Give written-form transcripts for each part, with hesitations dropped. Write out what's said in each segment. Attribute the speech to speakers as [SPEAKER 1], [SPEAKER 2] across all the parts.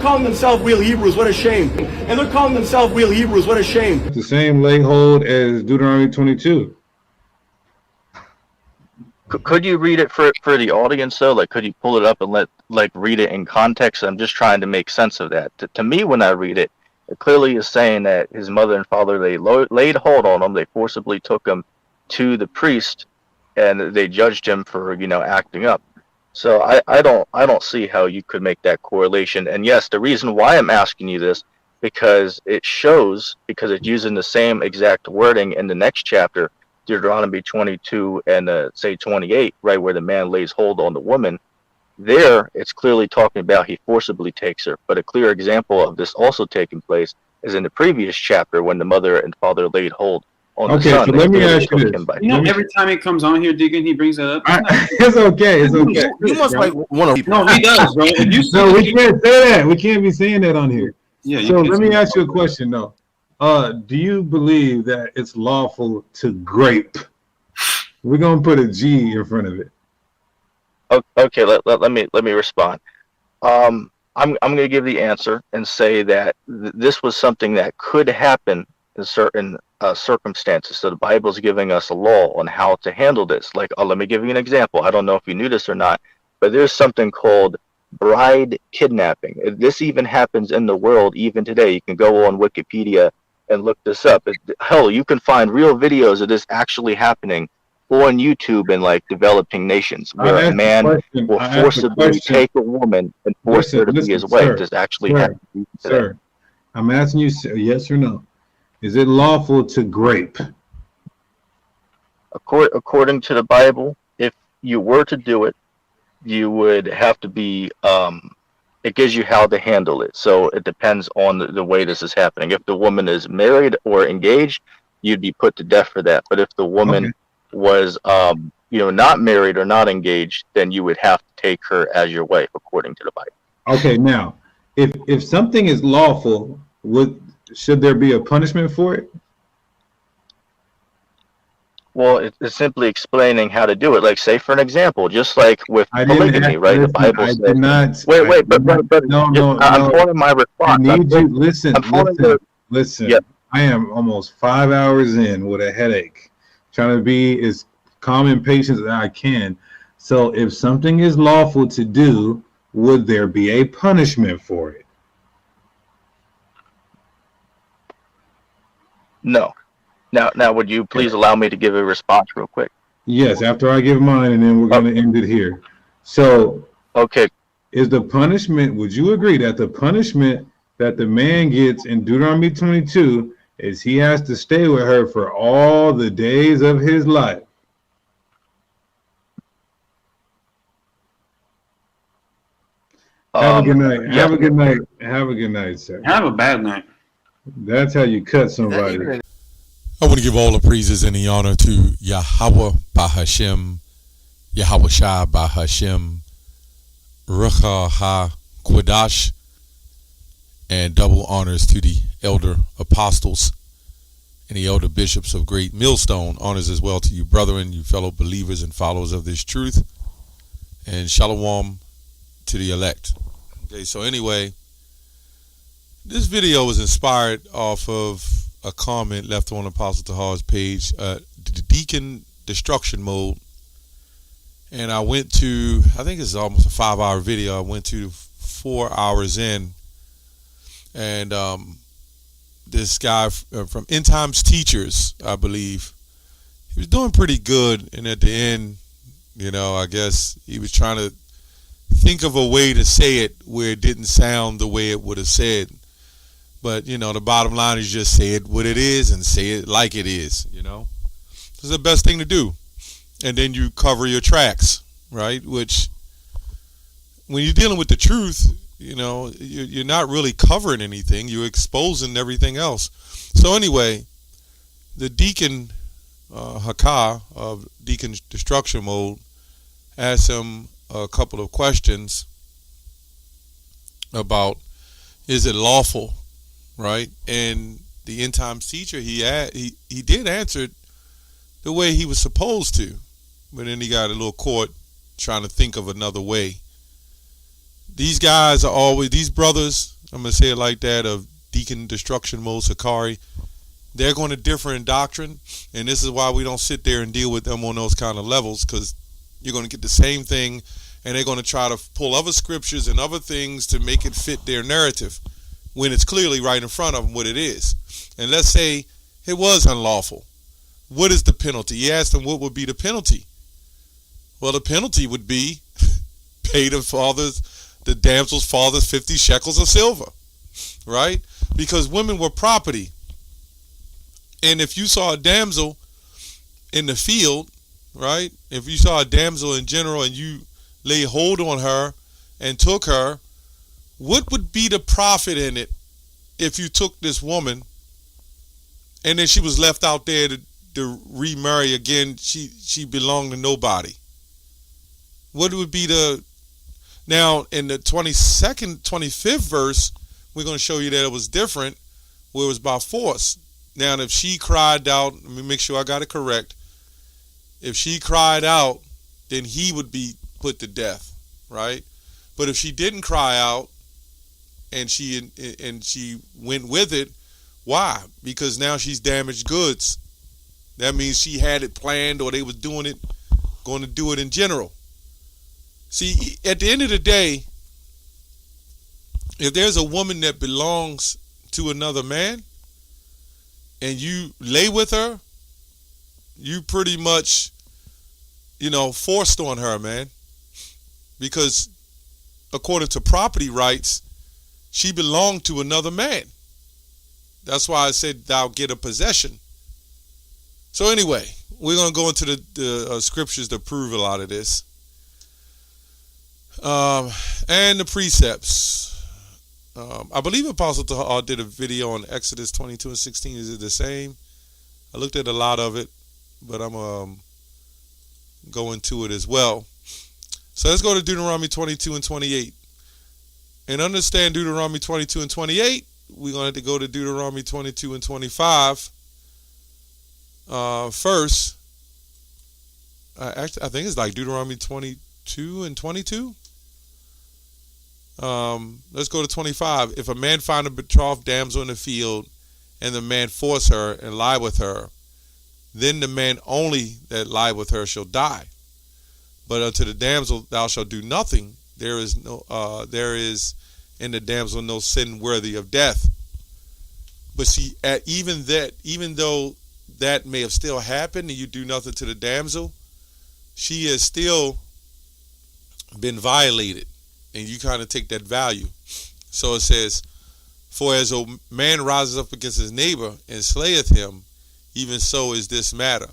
[SPEAKER 1] calling themselves real Hebrews. What a shame. And they're calling themselves real Hebrews. What a shame.
[SPEAKER 2] The same lay hold as Deuteronomy 22.
[SPEAKER 3] Could you read it for the audience though? Like, could you pull it up and read it in context? I'm just trying to make sense of that. To me, when I read it, it clearly is saying that his mother and father, they laid hold on him. They forcibly took him to the priest, and they judged him for, acting up. So I don't see how you could make that correlation. And yes, the reason why I'm asking you this, because it's using the same exact wording in the next chapter, Deuteronomy 22 and say 28, right, where the man lays hold on the woman. There, it's clearly talking about he forcibly takes her. But a clear example of this also taking place is in the previous chapter when the mother and father laid hold on the son.
[SPEAKER 2] So let me ask you this.
[SPEAKER 4] Every time he comes on here, Deacon, he brings that up.
[SPEAKER 2] It's okay. It's okay.
[SPEAKER 1] You must like one of people.
[SPEAKER 4] No, he does, bro.
[SPEAKER 2] No, we can't say that. We can't be saying that on here.
[SPEAKER 4] Yeah.
[SPEAKER 2] So let me ask you a question, though. Do you believe that it's lawful to grape? We're gonna put a G in front of it.
[SPEAKER 3] Okay, let me respond. I'm gonna give the answer and say that this was something that could happen in certain circumstances. So the Bible is giving us a law on how to handle this. Like, let me give you an example. I don't know if you knew this or not, but there's something called bride kidnapping. This even happens in the world even today. You can go on Wikipedia and look this up. Hell, you can find real videos of this actually happening on YouTube in developing nations, where a man will forcibly take a woman and force her to be his wife. This actually happens today.
[SPEAKER 2] Sir, I'm asking you yes or no. Is it lawful to grape?
[SPEAKER 3] According to the Bible, if you were to do it, you would have to be, it gives you how to handle it. So it depends on the way this is happening. If the woman is married or engaged, you'd be put to death for that. But if the woman was, not married or not engaged, then you would have to take her as your wife, according to the Bible.
[SPEAKER 2] Okay, now, if something is lawful, should there be a punishment for it?
[SPEAKER 3] Well, it's simply explaining how to do it. Like, say, for an example, just like with polygamy, right? The Bible says. I'm calling my response.
[SPEAKER 2] I need you. Listen. Yep. I am almost 5 hours in with a headache, trying to be as calm and patient as I can. So, if something is lawful to do, would there be a punishment for it?
[SPEAKER 3] No. Now, would you please allow me to give a response real quick?
[SPEAKER 2] Yes, after I give mine, and then we're going to end it here. So,
[SPEAKER 3] okay,
[SPEAKER 2] is the punishment? Would you agree that the punishment that the man gets in Deuteronomy 22 is he has to stay with her for all the days of his life? Have a good night. Yeah. Have a good night. Have a good night, sir.
[SPEAKER 4] Have a bad night.
[SPEAKER 2] That's how you cut somebody.
[SPEAKER 5] I want to give all the praises and the honor to YAHAWAH BaHaShem, YAHAWASHI BaHaShem, RAWCHAA QADASH, and double honors to the elder apostles and the elder bishops of Great Millstone. Honors as well to you, brethren, you fellow believers and followers of this truth, and shalom to the elect. Okay, so anyway, this video was inspired off of a comment left on Apostle Tahar's page, the Deacon Destruction Mode. And I went to, I think it's almost a 5-hour video. I went to 4 hours in. And this guy from End Times Teachers, I believe, he was doing pretty good. And at the end, I guess he was trying to think of a way to say it where it didn't sound the way it would have said. But, the bottom line is just say it what it is and say it like it is, It's the best thing to do. And then you cover your tracks, right? Which, when you're dealing with the truth, you're not really covering anything. You're exposing everything else. So anyway, the Deacon Haka of Deacon Destruction Mode asked him a couple of questions about, is it lawful? Right, and the End Times teacher, he did answer it the way he was supposed to, but then he got a little caught trying to think of another way. These guys are always, these brothers, I'm going to say it like that, of Deacon Destruction Mode Sakari. They're going to differ in doctrine, and this is why we don't sit there and deal with them on those kind of levels, because you're going to get the same thing, and they're going to try to pull other scriptures and other things to make it fit their narrative when it's clearly right in front of them what it is. And let's say it was unlawful. What is the penalty? You asked them what would be the penalty. Well, the penalty would be pay the damsel's fathers 50 shekels of silver, right? Because women were property. And if you saw a damsel in the field, right? If you saw a damsel in general and you lay hold on her and took her, what would be the profit in it if you took this woman and then she was left out there to remarry again? She belonged to nobody. What would be the... Now, in the 25th verse, we're going to show you that it was different, where it was by force. Now, if she cried out, let me make sure I got it correct. If she cried out, then he would be put to death, right? But if she didn't cry out and she went with it, why? Because now she's damaged goods. That means she had it planned, or they was going to do it in general. See, at the end of the day, if there's a woman that belongs to another man and you lay with her, you pretty much, forced on her, man. Because according to property rights, she belonged to another man. That's why I said thou get a possession. So anyway, we're going to go into the scriptures to prove a lot of this. And the precepts. I believe Apostle Tahar did a video on Exodus 22 and 16. Is it the same? I looked at a lot of it, but I'm go into it as well. So let's go to Deuteronomy 22 and 28. And understand Deuteronomy 22 and 28, we're going to have to go to Deuteronomy 22 and 25 first. Actually, I think it's like Deuteronomy 22 and 22. Let's go to 25. If a man find a betrothed damsel in the field, and the man force her and lie with her, then the man only that lie with her shall die. But unto the damsel thou shalt do nothing. There is in the damsel no sin worthy of death. But see, even though that may have still happened, and you do nothing to the damsel, she has still been violated. And you kind of take that value. So it says, for as a man rises up against his neighbor and slayeth him, even so is this matter.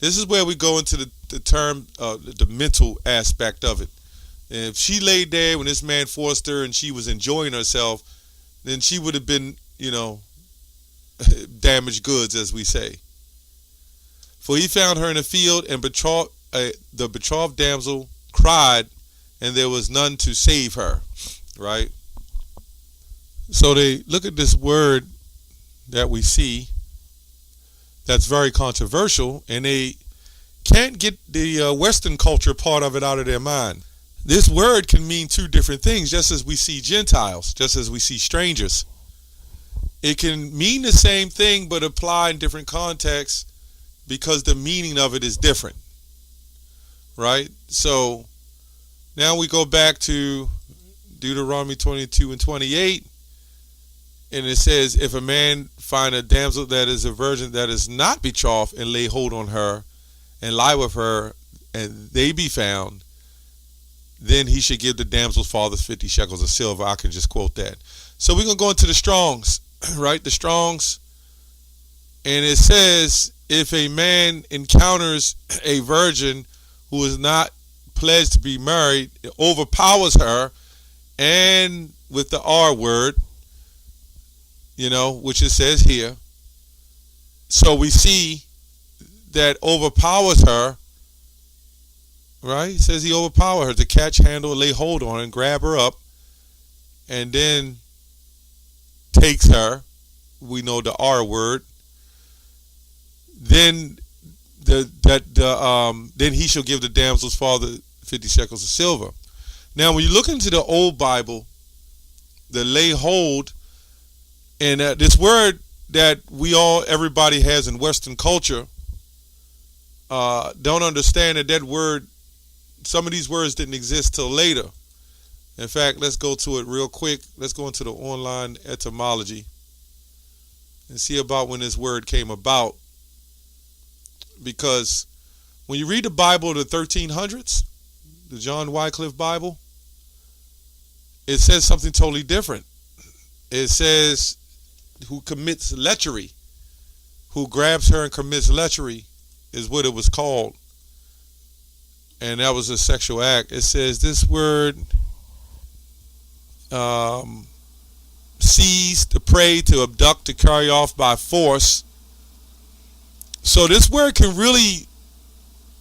[SPEAKER 5] This is where we go into the term, the mental aspect of it. And if she laid there when this man forced her and she was enjoying herself, then she would have been, damaged goods, as we say. For he found her in the field, and the betrothed damsel cried, and there was none to save her, right? So they look at this word that we see that's very controversial, and they can't get the Western culture part of it out of their mind. This word can mean two different things, just as we see Gentiles, just as we see strangers. It can mean the same thing, but apply in different contexts because the meaning of it is different, right? So now we go back to Deuteronomy 22 and 28, and it says, if a man find a damsel that is a virgin that is not betrothed, and lay hold on her, and lie with her, and they be found, then he should give the damsel's fathers 50 shekels of silver. I can just quote that. So we're going to go into the Strongs, right? The Strongs, and it says, if a man encounters a virgin who is not pledged to be married, it overpowers her, and with the R word, which it says here. So we see that overpowers her, right? It says he overpowered her to catch, handle, lay hold on, and grab her up, and then takes her. We know the R word. Then then he shall give the damsel's father 50 shekels of silver. Now, when you look into the old Bible, the lay hold. And this word that everybody has in Western culture, don't understand that word, some of these words didn't exist till later. In fact, let's go to it real quick. Let's go into the online etymology and see about when this word came about. Because when you read the Bible of the 1300s, the John Wycliffe Bible, it says something totally different. It says, who commits lechery, who grabs her and commits lechery, is what it was called. And that was a sexual act. It says this word, seize, to prey, to abduct, to carry off by force. So this word can really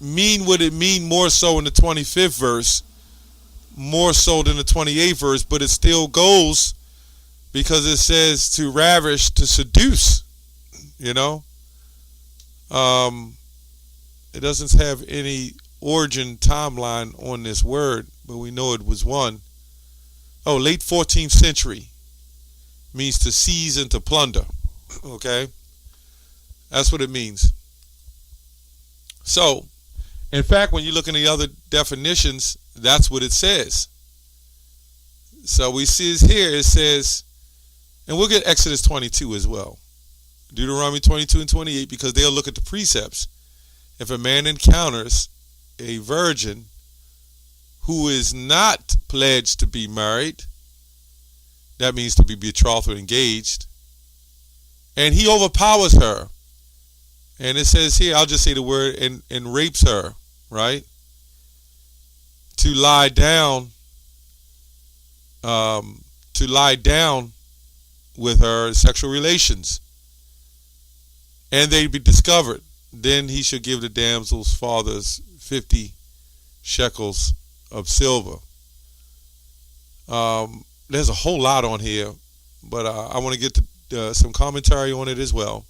[SPEAKER 5] mean what it mean more so in the 25th verse, more so than the 28th verse, but it still goes because it says to ravish, to seduce, you know. It doesn't have any origin timeline on this word, but we know it was one. Oh, late 14th century means to seize and to plunder. Okay? That's what it means. So, in fact, when you look in the other definitions, that's what it says. So we see here, it says, and we'll get Exodus 22 as well. Deuteronomy 22 and 28, because they'll look at the precepts. If a man encounters a virgin who is not pledged to be married, that means to be betrothed or engaged, and he overpowers her, and it says here, I'll just say the word, and rapes her, right? To lie down with her, sexual relations, and they be discovered, then he should give the damsel's fathers 50 shekels of silver. There's a whole lot on here, but I want to get to some commentary on it as well.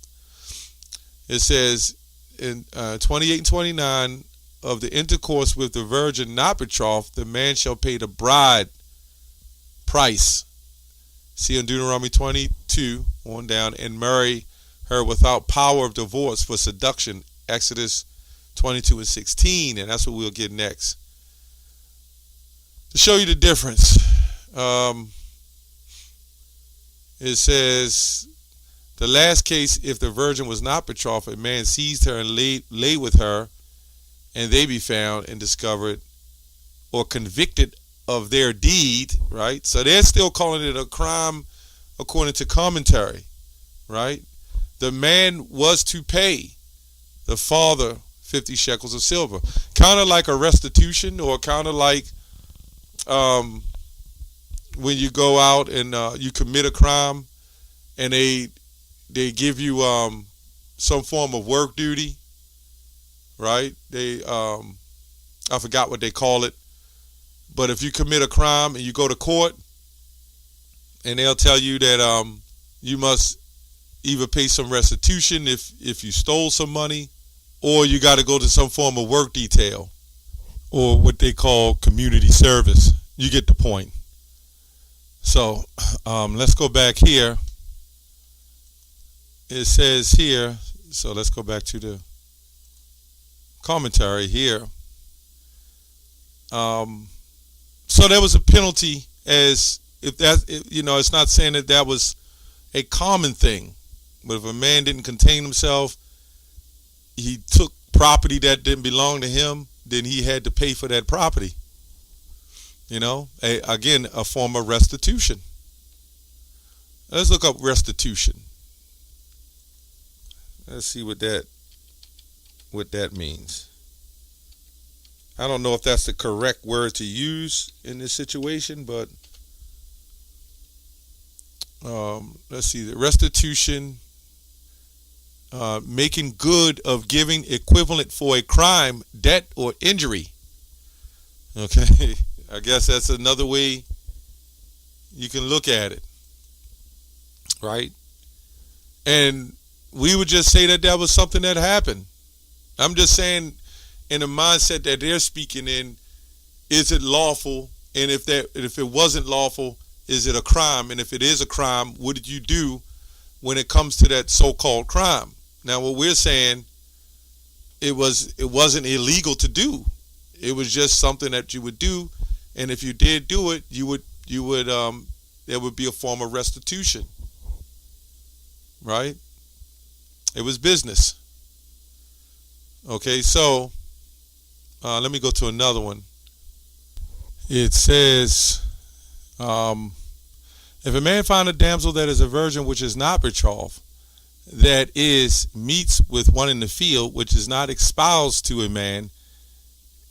[SPEAKER 5] It says in 28 and 29, of the intercourse with the virgin not betrothed, the man shall pay the bride price. See in Deuteronomy 22 on down, and marry her without power of divorce for seduction, Exodus 22 and 16, and that's what we'll get next. To show you the difference, it says, the last case, if the virgin was not betrothed, a man seized her and lay with her, and they be found and discovered or convicted of their deed, right? So they're still calling it a crime according to commentary, right? The man was to pay the father 50 shekels of silver, kind of like a restitution, or kind of like when you go out and you commit a crime and they give you some form of work duty, right? They I forgot what they call it, but if you commit a crime and you go to court, and they'll tell you that you must either pay some restitution if you stole some money, or you got to go to some form of work detail, or what they call community service. You get the point. So let's go back here. It says here, so let's go back to the commentary here. So there was a penalty, as if that, it's not saying that that was a common thing, but if a man didn't contain himself, he took property that didn't belong to him, then he had to pay for that property. Again, a form of restitution. Let's look up restitution. Let's see what that means. I don't know if that's the correct word to use in this situation, but let's see. The restitution, making good of giving equivalent for a crime, debt, or injury. Okay, I guess that's another way you can look at it, right? And we would just say that was something that happened. I'm just saying, in the mindset that they're speaking in, is it lawful? And if it wasn't lawful, is it a crime? And if it is a crime, what did you do when it comes to that so-called crime? Now, what we're saying, it wasn't illegal to do. It was just something that you would do, and if you did do it, there would be a form of restitution, right? It was business. Okay, so let me go to another one. It says, if a man find a damsel that is a virgin which is not betrothed, that is, meets with one in the field, which is not espoused to a man,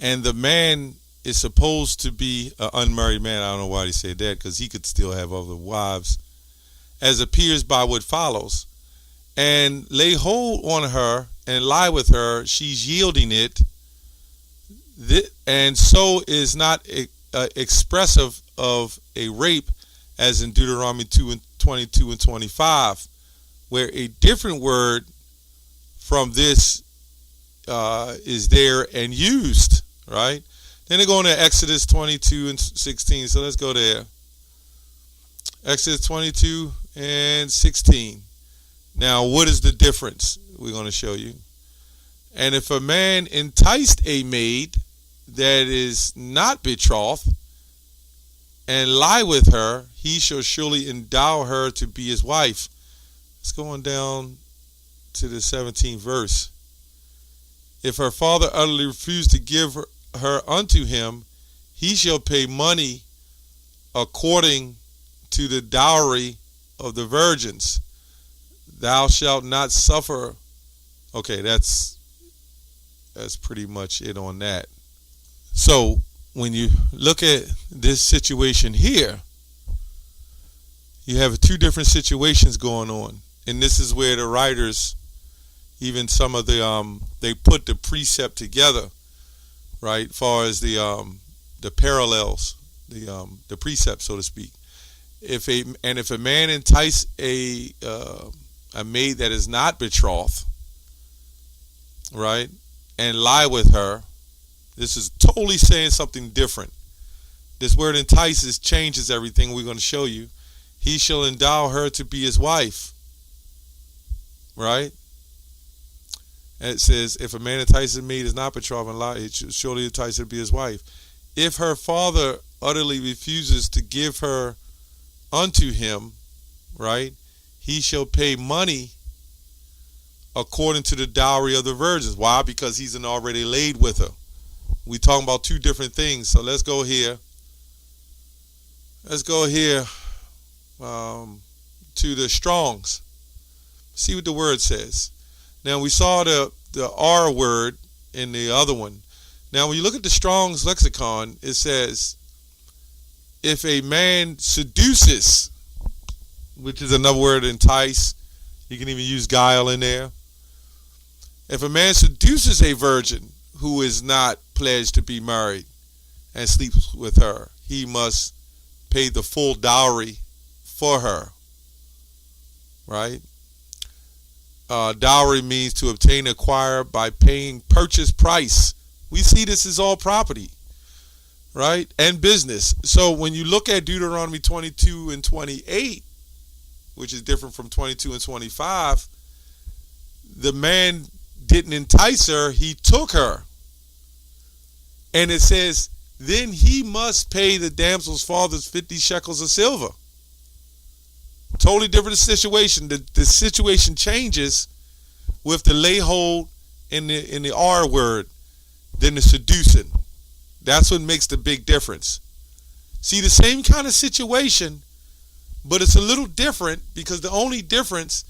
[SPEAKER 5] and the man is supposed to be an unmarried man. I don't know why he said that, because he could still have other wives, as appears by what follows, and lay hold on her and lie with her, she's yielding it, and so is not expressive of a rape, as in Deuteronomy 2:22 and 25, where a different word from this is there and used, right? Then they go into Exodus 22 and 16. So let's go there. Exodus 22 and 16. Now, what is the difference? We're going to show you. And if a man enticed a maid that is not betrothed and lie with her, he shall surely endow her to be his wife. Let's go on down to the 17th verse. If her father utterly refuse to give her unto him, he shall pay money according to the dowry of the virgins. Thou shalt not suffer. Okay, that's pretty much it on that. So when you look at this situation here, you have two different situations going on. And this is where the writers, even some of the, they put the precept together, right? As far as the parallels, the precept, so to speak. If a man entice a maid that is not betrothed, right, and lie with her, this is totally saying something different. This word entices changes everything. We're going to show you. He shall endow her to be his wife. Right? And it says, if a man entices a maid is not betrothed and lie, it should surely entice her to be his wife. If her father utterly refuses to give her unto him, right, he shall pay money according to the dowry of the virgins. Why? Because he's already laid with her. We're talking about two different things. So let's go here. Let's go here to the Strongs. See what the word says. Now we saw the R word in the other one. Now when you look at the Strong's lexicon, it says, if a man seduces, which is another word, entice, you can even use guile in there. If a man seduces a virgin who is not pledged to be married and sleeps with her, he must pay the full dowry for her, right? Dowry means to obtain, acquire by paying purchase price. We see this is all property, right? And business. So when you look at Deuteronomy 22 and 28, which is different from 22 and 25, the man didn't entice her, he took her. And it says, then he must pay the damsel's father's 50 shekels of silver. Totally different situation. The situation changes with the lay hold in the R word than the seducing. That's what makes the big difference. See, the same kind of situation, but it's a little different because the only difference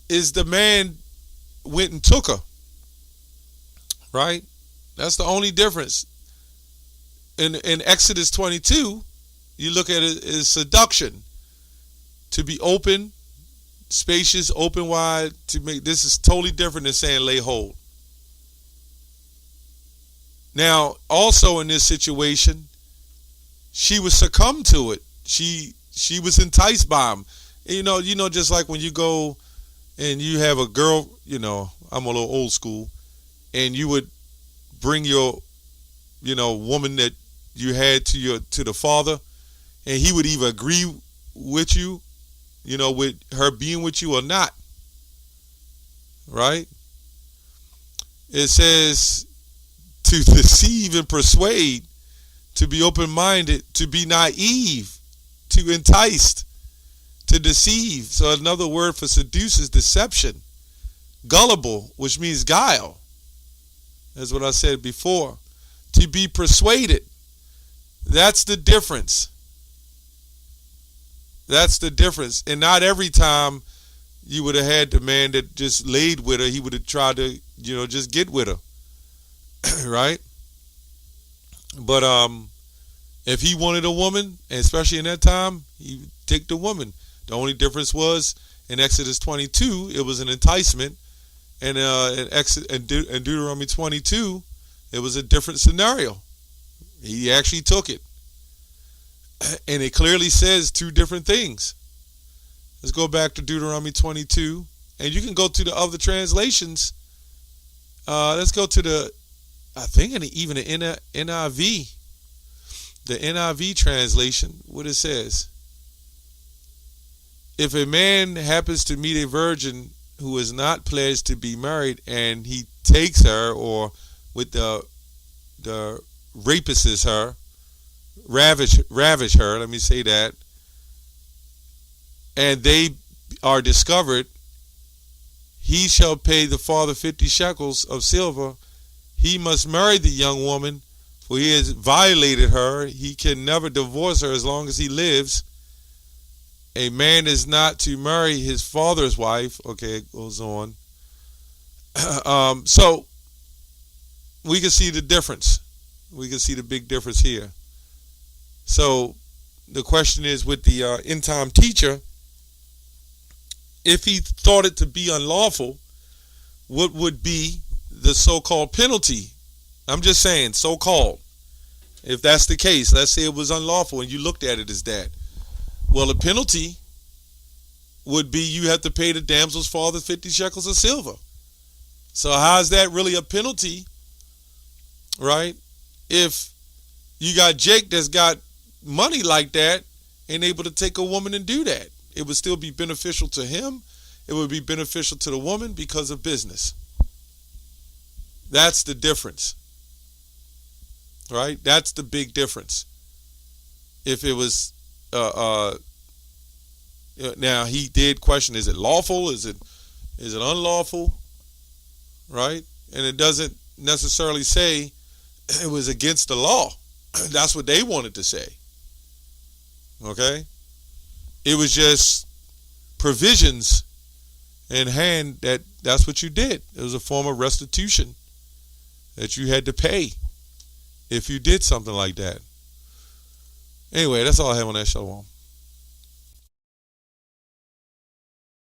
[SPEAKER 5] is the man went and took her. Right? That's the only difference. In Exodus 22, you look at it as seduction. To be open, spacious, open wide, to make this is totally different than saying lay hold. Now, also in this situation, she was succumbed to it. She was enticed by him. You know, just like when you go and you have a girl, I'm a little old school, and you would bring your, woman that you had to the father, and he would either agree with you, with her being with you or not. Right? It says to deceive and persuade, to be open-minded, to be naive, to entice, to deceive. So another word for seduce is deception. Gullible, which means guile. That's what I said before. To be persuaded. That's the difference. That's the difference. And not every time you would have had the man that just laid with her, he would have tried to, just get with her. Right? But if he wanted a woman, and especially in that time, he would take the woman. The only difference was in Exodus 22, it was an enticement. And in Deuteronomy 22, it was a different scenario. He actually took it. And it clearly says two different things. Let's go back to Deuteronomy 22. And you can go to the other translations. Let's go to even the NIV. The NIV translation, what it says. If a man happens to meet a virgin who is not pledged to be married, and he takes her, or with the rapists her, ravish her, let me say that, and they are discovered, he shall pay the father 50 shekels of silver. He must marry the young woman, for he has violated her. He can never divorce her as long as he lives. A man is not to marry his father's wife. Okay, it goes on. So we can see the difference. We can see the big difference here. So the question is, with the end-time teacher, if he thought it to be unlawful, what would be the so-called penalty? I'm just saying, so-called. If that's the case, let's say it was unlawful and you looked at it as that. Well, the penalty would be you have to pay the damsel's father 50 shekels of silver. So how is that really a penalty, right? If you got Jake that's got money like that and able to take a woman and do that, it would still be beneficial to him. It would be beneficial to the woman because of business. That's the difference, right? That's the big difference. If it was now he did question, is it lawful? Is it unlawful? Right? And it doesn't necessarily say it was against the law. That's what they wanted to say. Okay? It was just provisions in hand that's what you did. It was a form of restitution that you had to pay if you did something like that. Anyway, that's all I have on that. Shalom.